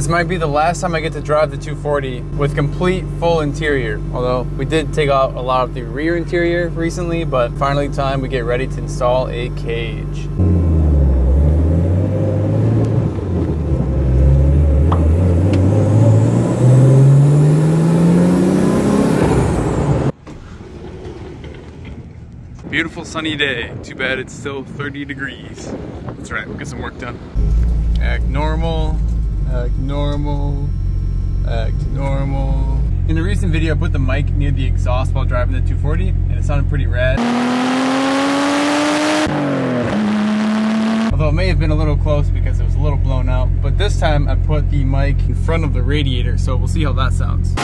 This might be the last time I get to drive the 240 with complete full interior. Although we did take out a lot of the rear interior recently, but finally time we get ready to install a cage. Beautiful sunny day. Too bad it's still 30 degrees. That's right, we'll get some work done. Act normal, act normal, act normal. In the recent video, I put the mic near the exhaust while driving the 240, and it sounded pretty rad. Although it may have been a little close because it was a little blown out. But this time I put the mic in front of the radiator, so we'll see how that sounds.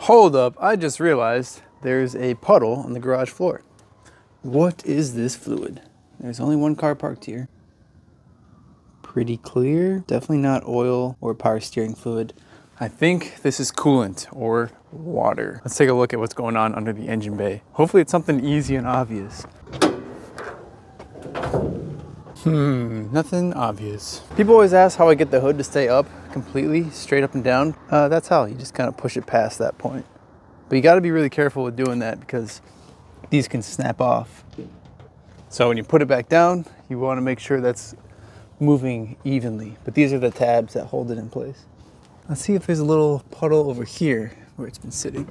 Hold up, I just realized there's a puddle on the garage floor. What is this fluid? There's only one car parked here. Pretty clear. Definitely not oil or power steering fluid. I think this is coolant or water. Let's take a look at what's going on under the engine bay. Hopefully it's something easy and obvious. Nothing obvious. People always ask how I get the hood to stay up completely, straight up and down. That's how, you just kind of push it past that point. But you gotta be really careful with doing that because these can snap off. So when you put it back down, you wanna make sure that's moving evenly. But these are the tabs that hold it in place. Let's see if there's a little puddle over here where it's been sitting.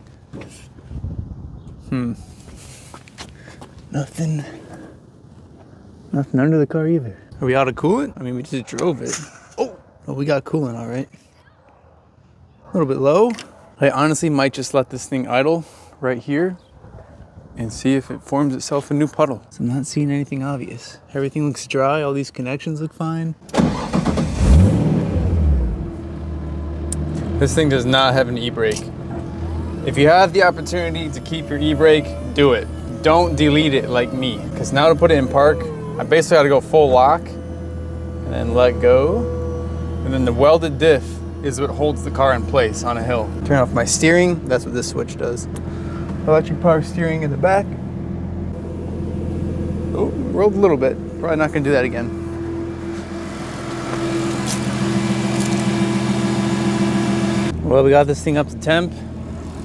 Nothing under the car either. Are we out of coolant? I mean, we just drove it. Oh, we got coolant, all right. A little bit low. I honestly might just let this thing idle right here and see if it forms itself a new puddle. So I'm not seeing anything obvious. Everything looks dry. All these connections look fine. This thing does not have an e-brake. If you have the opportunity to keep your e-brake, do it. Don't delete it like me, because now to put it in park, I basically got to go full lock and then let go. And then the welded diff is what holds the car in place on a hill. Turn off my steering, that's what this switch does. Electric power steering in the back. Oh, rolled a little bit. Probably not gonna do that again. Well, we got this thing up to temp.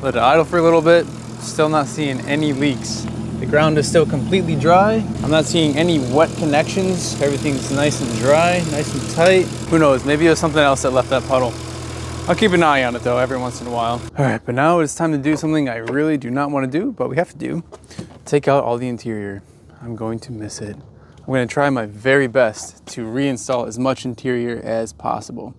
Let it idle for a little bit. Still not seeing any leaks. The ground is still completely dry. I'm not seeing any wet connections. Everything's nice and dry, nice and tight. Who knows, maybe it was something else that left that puddle. I'll keep an eye on it though, every once in a while. All right, but now it's time to do something I really do not want to do, but we have to do. Take out all the interior. I'm going to miss it. I'm going to try my very best to reinstall as much interior as possible.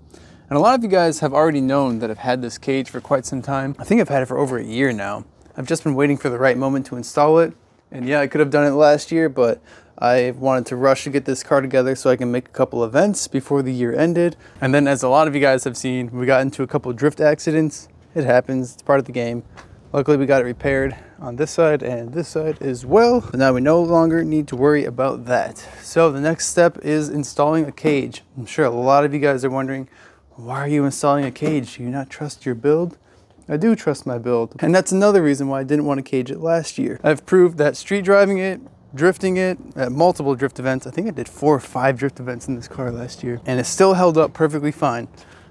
And a lot of you guys have already known that I've had this cage for quite some time. I think I've had it for over a year now. I've just been waiting for the right moment to install it. And yeah, I could have done it last year, but I wanted to rush to get this car together so I can make a couple events before the year ended. And then, as a lot of you guys have seen, we got into a couple of drift accidents. It happens, it's part of the game. Luckily we got it repaired on this side and this side as well. But now we no longer need to worry about that. So the next step is installing a cage. I'm sure a lot of you guys are wondering, why are you installing a cage? Do you not trust your build? I do trust my build. And that's another reason why I didn't want to cage it last year. I've proved that street driving it, drifting it at multiple drift events. I think I did 4 or 5 drift events in this car last year, and it still held up perfectly fine.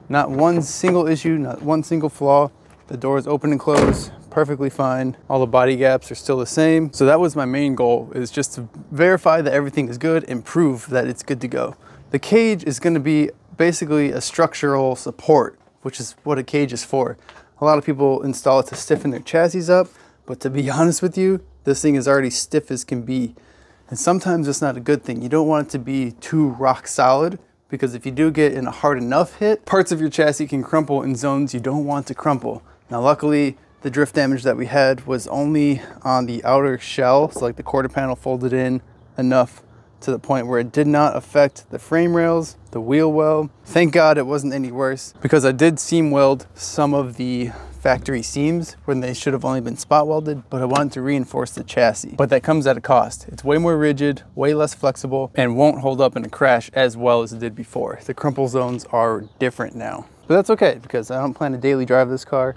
Not one single issue, not one single flaw. The doors open and close perfectly fine. All the body gaps are still the same. So that was my main goal, is just to verify that everything is good and prove that it's good to go. The cage is going to be basically a structural support, which is what a cage is for. A lot of people install it to stiffen their chassis up, but to be honest with you, this thing is already stiff as can be. And sometimes it's not a good thing. You don't want it to be too rock solid, because if you do get in a hard enough hit, parts of your chassis can crumple in zones you don't want to crumple. Now luckily, the drift damage that we had was only on the outer shell. So like the quarter panel folded in enough to the point where it did not affect the frame rails, the wheel well. Thank God it wasn't any worse, because I did seam weld some of the factory seams when they should have only been spot welded, but I wanted to reinforce the chassis. But that comes at a cost. It's way more rigid, way less flexible, and won't hold up in a crash as well as it did before. The crumple zones are different now. But that's okay, because I don't plan to daily drive this car.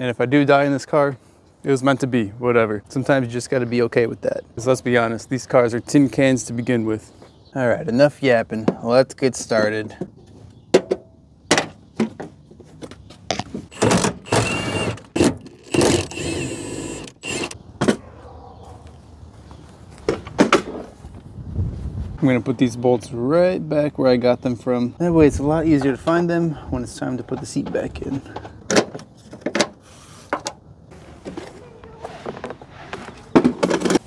And if I do die in this car, it was meant to be, whatever. Sometimes you just gotta be okay with that. Because let's be honest, these cars are tin cans to begin with. All right, enough yapping. Let's get started. I'm gonna put these bolts right back where I got them from. That way it's a lot easier to find them when it's time to put the seat back in.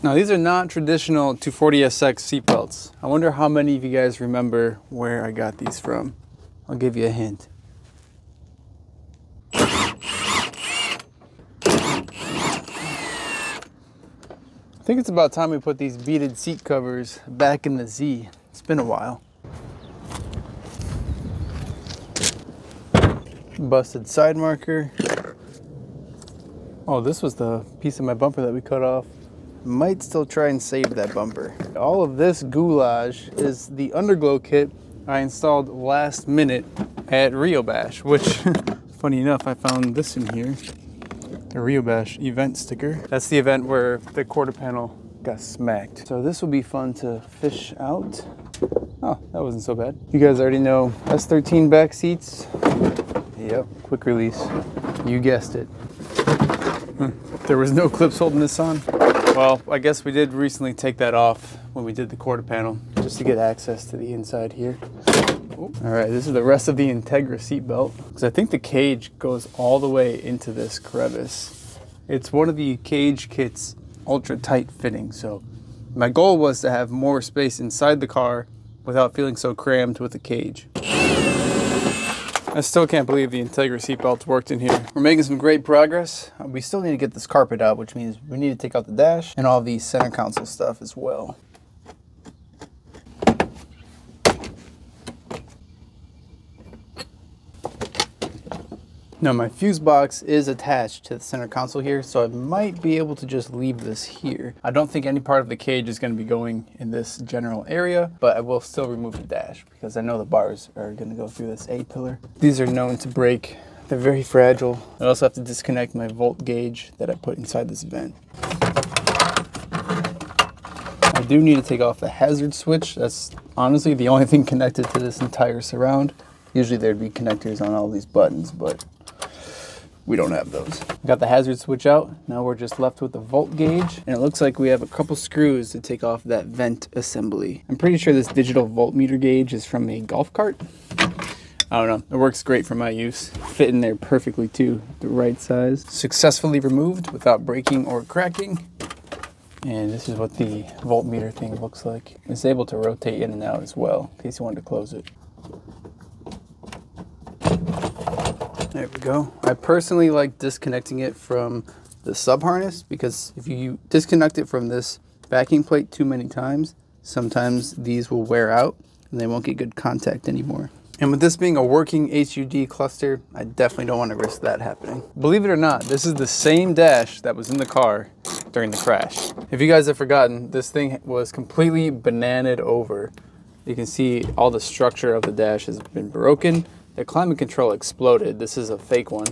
Now these are not traditional 240SX seat belts. I wonder how many of you guys remember where I got these from. I'll give you a hint. I think it's about time we put these beaded seat covers back in the Z. It's been a while. Busted side marker. Oh, this was the piece of my bumper that we cut off. Might still try and save that bumper. All of this goulash is the underglow kit I installed last minute at Rio Bash, which funny enough, I found this in here. The Rio Bash event sticker. That's the event where the quarter panel got smacked. So this will be fun to fish out. Oh, that wasn't so bad. You guys already know S13 back seats. Yep, quick release. You guessed it. There was no clips holding this on. Well, I guess we did recently take that off when we did the quarter panel, just to get access to the inside here. All right, this is the rest of the Integra seat belt, because I think the cage goes all the way into this crevice. It's one of the cage kit's ultra tight fitting, so my goal was to have more space inside the car without feeling so crammed with the cage. I still can't believe the Integra seatbelts worked in here. We're making some great progress. We still need to get this carpet out, which means we need to take out the dash and all the center console stuff as well. Now my fuse box is attached to the center console here, so I might be able to just leave this here. I don't think any part of the cage is going to be going in this general area, but I will still remove the dash because I know the bars are going to go through this A-pillar. These are known to break. They're very fragile. I also have to disconnect my volt gauge that I put inside this vent. I do need to take off the hazard switch. That's honestly the only thing connected to this entire surround. Usually there'd be connectors on all these buttons, but we don't have those. Got the hazard switch out. Now we're just left with the volt gauge. And it looks like we have a couple screws to take off that vent assembly. I'm pretty sure this digital voltmeter gauge is from a golf cart. I don't know. It works great for my use. Fit in there perfectly too. The right size. Successfully removed without breaking or cracking. And this is what the voltmeter thing looks like. It's able to rotate in and out as well, in case you wanted to close it. There we go. I personally like disconnecting it from the sub harness, because if you disconnect it from this backing plate too many times, sometimes these will wear out and they won't get good contact anymore. And with this being a working HUD cluster, I definitely don't want to risk that happening. Believe it or not, this is the same dash that was in the car during the crash. If you guys have forgotten, this thing was completely bananaed over. You can see all the structure of the dash has been broken. The climate control exploded. This is a fake one.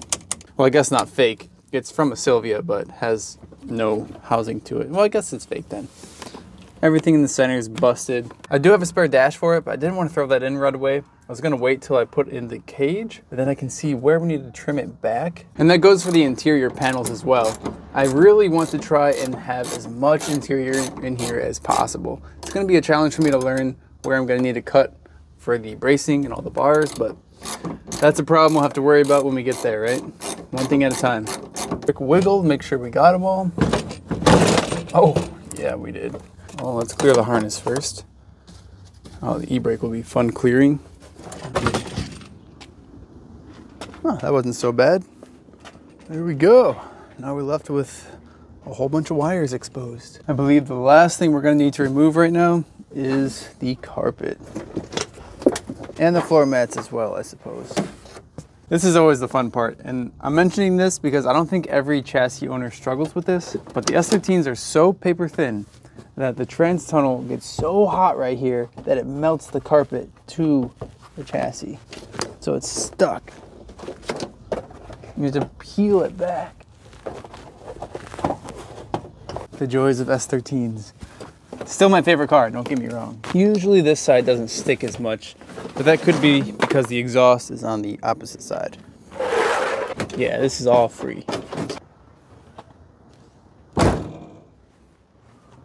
Well, I guess not fake. It's from a Sylvia, but has no housing to it. Well, I guess it's fake then. Everything in the center is busted. I do have a spare dash for it, but I didn't want to throw that in right away. I was gonna wait till I put in the cage, but then I can see where we need to trim it back. And that goes for the interior panels as well. I really want to try and have as much interior in here as possible. It's gonna be a challenge for me to learn where I'm gonna need to cut for the bracing and all the bars, but that's a problem we'll have to worry about when we get there, right? One thing at a time. Quick wiggle, make sure we got them all. Oh, yeah, we did. Well, let's clear the harness first. Oh, the e-brake will be fun clearing. Oh, that wasn't so bad. There we go. Now we're left with a whole bunch of wires exposed. I believe the last thing we're gonna need to remove right now is the carpet. And the floor mats as well, I suppose. This is always the fun part, and I'm mentioning this because I don't think every chassis owner struggles with this, but the S13s are so paper thin that the trans tunnel gets so hot right here that it melts the carpet to the chassis. So it's stuck. You have to peel it back. The joys of S13s. Still my favorite car, don't get me wrong. Usually this side doesn't stick as much, but that could be because the exhaust is on the opposite side. Yeah, this is all free.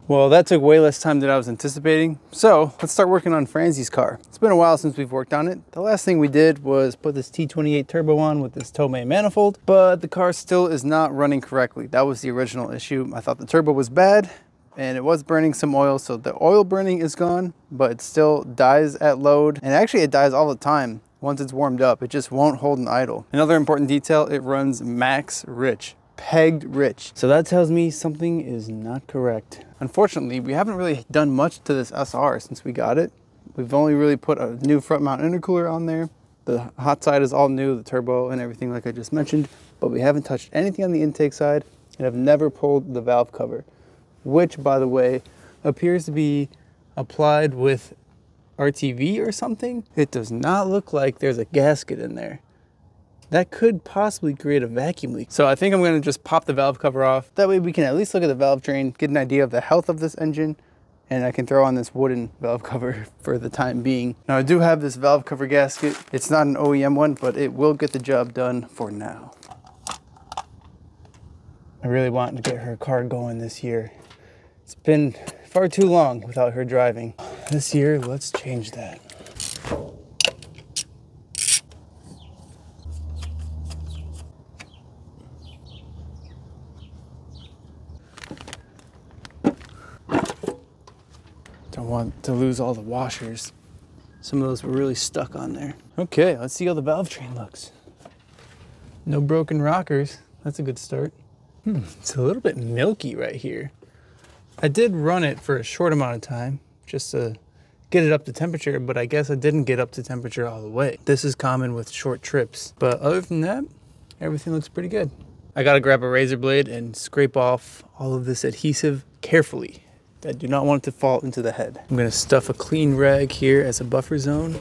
Well, that took way less time than I was anticipating. So let's start working on Franzie's car. It's been a while since we've worked on it. The last thing we did was put this T28 turbo on with this Tomei manifold, but the car still is not running correctly. That was the original issue. I thought the turbo was bad and it was burning some oil. So the oil burning is gone, but it still dies at load. And actually it dies all the time. Once it's warmed up, it just won't hold an idle. Another important detail, it runs max rich. Pegged rich. So that tells me something is not correct. Unfortunately, we haven't really done much to this SR since we got it. We've only really put a new front mount intercooler on there. The hot side is all new, the turbo and everything like I just mentioned, but we haven't touched anything on the intake side and have never pulled the valve cover, which by the way, appears to be applied with RTV or something. It does not look like there's a gasket in there. That could possibly create a vacuum leak. So I think I'm gonna just pop the valve cover off. That way we can at least look at the valve train, get an idea of the health of this engine, and I can throw on this wooden valve cover for the time being. Now I do have this valve cover gasket. It's not an OEM one, but it will get the job done for now. I really want to get her car going this year. It's been far too long without her driving. This year, let's change that. Don't want to lose all the washers. Some of those were really stuck on there. Okay, let's see how the valve train looks. No broken rockers. That's a good start. It's a little bit milky right here. I did run it for a short amount of time just to get it up to temperature, but I guess I didn't get up to temperature all the way. This is common with short trips, but other than that, everything looks pretty good. I gotta grab a razor blade and scrape off all of this adhesive carefully. I do not want it to fall into the head. I'm gonna stuff a clean rag here as a buffer zone.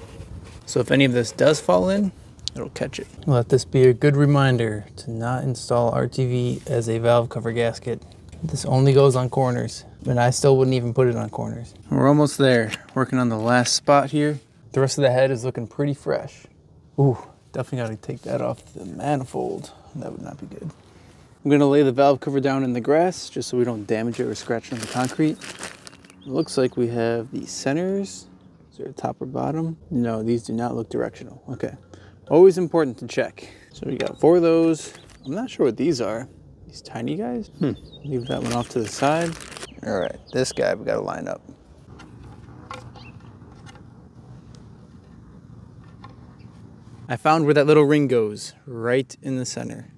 So if any of this does fall in, it'll catch it. Let this be a good reminder to not install RTV as a valve cover gasket. This only goes on corners, and I still wouldn't even put it on corners. We're almost there, working on the last spot here. The rest of the head is looking pretty fresh. Ooh, definitely gotta take that off the manifold. That would not be good. I'm gonna lay the valve cover down in the grass just so we don't damage it or scratch it on the concrete. It looks like we have the centers. Is there a top or bottom? No, these do not look directional. Okay, always important to check. So we got 4 of those. I'm not sure what these are. These tiny guys? Leave that one off to the side. All right, this guy we gotta line up. I found where that little ring goes, right in the center.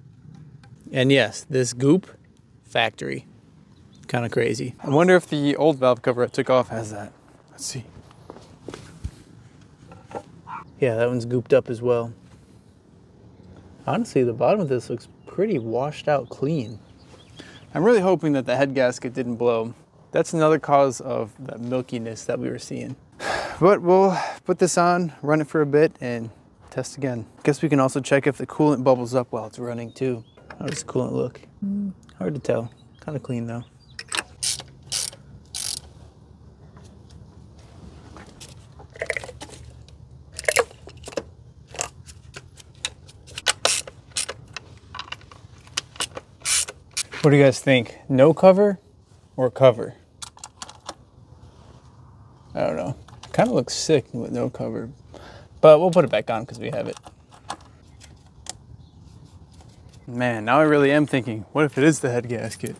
And yes, this goop, factory. Kind of crazy. I wonder if the old valve cover I took off has that. Let's see. Yeah, that one's gooped up as well. Honestly, the bottom of this looks pretty washed out clean. I'm really hoping that the head gasket didn't blow. That's another cause of that milkiness that we were seeing. But we'll put this on, run it for a bit, and test again. Guess we can also check if the coolant bubbles up while it's running too. How does the coolant look? Hard to tell. Kind of clean though. What do you guys think? No cover or cover? I don't know. Kind of looks sick with no cover, but we'll put it back on because we have it. Man, now I really am thinking, what if it is the head gasket?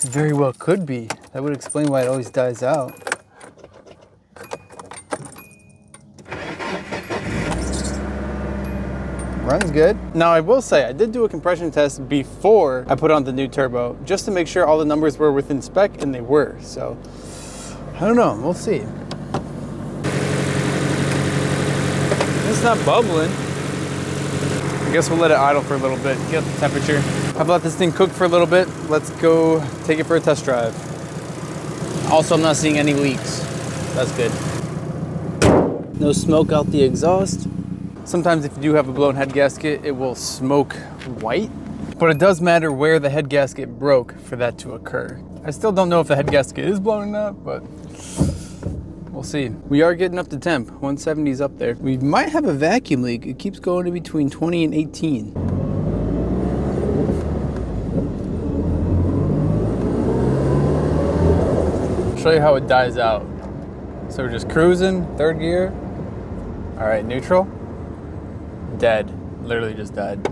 It very well could be. That would explain why it always dies out. Runs good. Now I will say, I did do a compression test before I put on the new turbo, just to make sure all the numbers were within spec, and they were. So, I don't know, we'll see. It's not bubbling. I guess we'll let it idle for a little bit, get up the temperature. I've let this thing cook for a little bit. Let's go take it for a test drive. Also, I'm not seeing any leaks. That's good. No smoke out the exhaust. Sometimes if you do have a blown head gasket, it will smoke white, but it does matter where the head gasket broke for that to occur. I still don't know if the head gasket is blown or not, but we'll see. We are getting up to temp. 170 is up there. We might have a vacuum leak. It keeps going to between 20 and 18. I'll show you how it dies out. So we're just cruising, third gear. All right, neutral. Dead. Literally just died.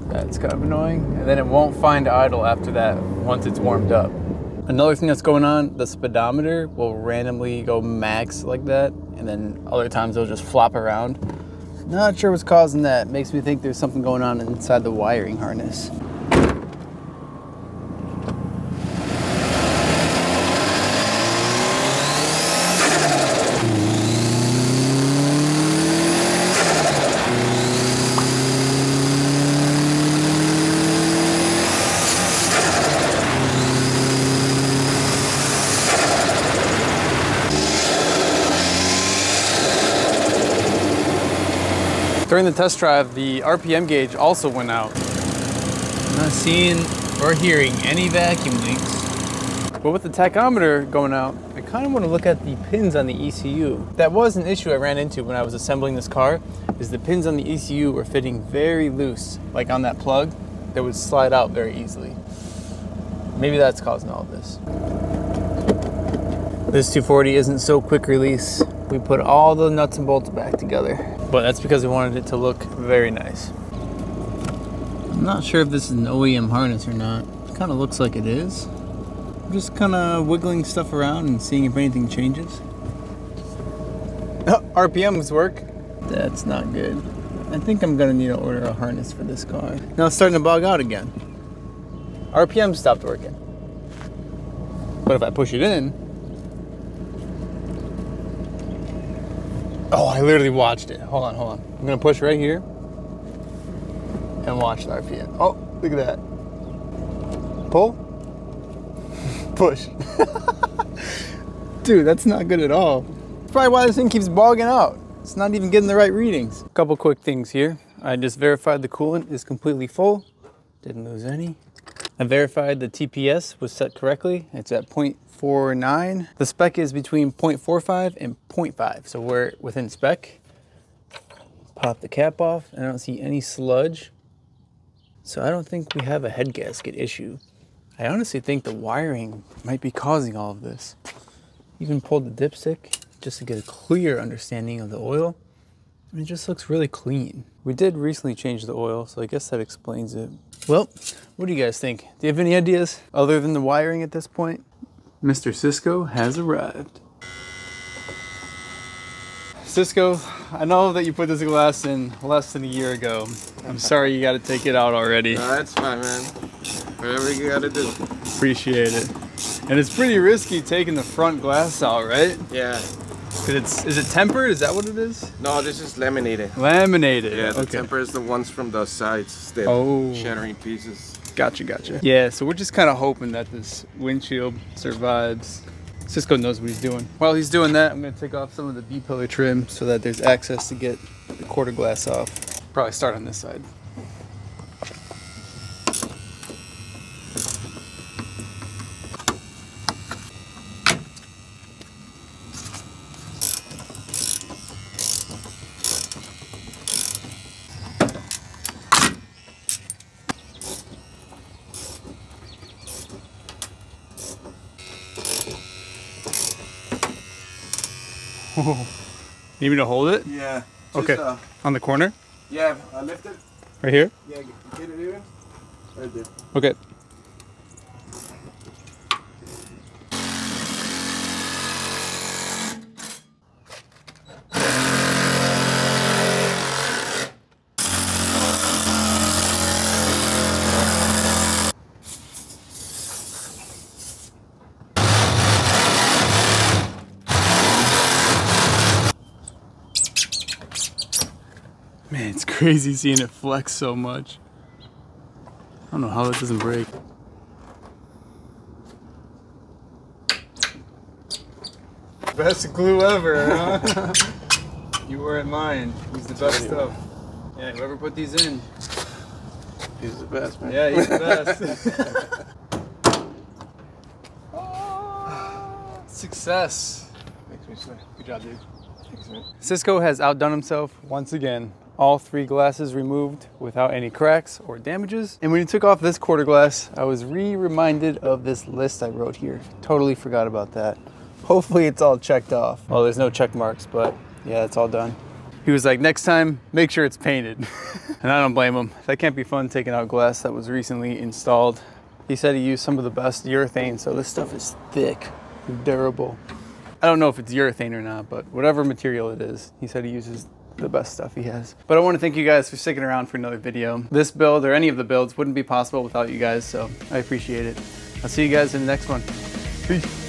That's kind of annoying. And then it won't find idle after that once it's warmed up. Another thing that's going on, the speedometer will randomly go max like that, and then other times it'll just flop around. Not sure what's causing that. Makes me think there's something going on inside the wiring harness. During the test drive, the RPM gauge also went out. I'm not seeing or hearing any vacuum leaks. But with the tachometer going out, I kind of want to look at the pins on the ECU. That was an issue I ran into when I was assembling this car, is the pins on the ECU were fitting very loose. Like on that plug, they would slide out very easily. Maybe that's causing all of this. This 240 isn't so quick release. We put all the nuts and bolts back together, but that's because we wanted it to look very nice. I'm not sure if this is an OEM harness or not. It kind of looks like it is. I'm just kind of wiggling stuff around and seeing if anything changes. Oh, RPMs work. That's not good. I think I'm gonna need to order a harness for this car. Now it's starting to bog out again. RPM stopped working. But if I push it in, oh, I literally watched it. Hold on, hold on. I'm gonna push right here and watch the RPM. Oh, look at that. Pull. Push. Dude, that's not good at all. That's probably why this thing keeps bogging out. It's not even getting the right readings. A couple quick things here. I just verified the coolant is completely full. Didn't lose any. I verified the TPS was set correctly. It's at 0.49. The spec is between 0.45 and 0.5, so we're within spec. Pop the cap off, and I don't see any sludge. So I don't think we have a head gasket issue. I honestly think the wiring might be causing all of this. Even pulled the dipstick just to get a clear understanding of the oil. And it just looks really clean. We did recently change the oil, so I guess that explains it. Well, what do you guys think? Do you have any ideas other than the wiring at this point? Mr. Cisco has arrived. Cisco, I know that you put this glass in less than a year ago. I'm sorry you got to take it out already. No, that's fine, man. Whatever you got to do. Appreciate it. And it's pretty risky taking the front glass out, right? Yeah. Is it tempered? Is that what it is? No, this is laminated. Laminated. Yeah, the okay. temper is the ones from the sides. The shattering pieces. Gotcha, gotcha. Yeah, so we're just kind of hoping that this windshield survives. Cisco knows what he's doing. While he's doing that, I'm going to take off some of the B-pillar trim so that there's access to get the quarter glass off. Probably start on this side. Need me to hold it? Yeah. Okay. On the corner? Yeah, I lift it. Right here? Yeah, get it even. Right there. Okay. It's crazy seeing it flex so much. I don't know how that doesn't break. Best glue ever, huh? You weren't mine. He's the best stuff. Yeah, whoever put these in. He's the best, man. Yeah, he's the best. Oh, success. Makes me sweat. Good job, dude. Thanks, man. Cisco has outdone himself once again. All 3 glasses removed without any cracks or damages. And when he took off this quarter glass, I was reminded of this list I wrote here. Totally forgot about that. Hopefully it's all checked off. Well, there's no check marks, but yeah, it's all done. He was like, next time, make sure it's painted. And I don't blame him. That can't be fun taking out glass that was recently installed. He said he used some of the best urethane, so this stuff is thick and durable. I don't know if it's urethane or not, but whatever material it is, he said he uses the best stuff he has. But I want to thank you guys for sticking around for another video. This build, or any of the builds, wouldn't be possible without you guys, so I appreciate it. I'll see you guys in the next one. Peace.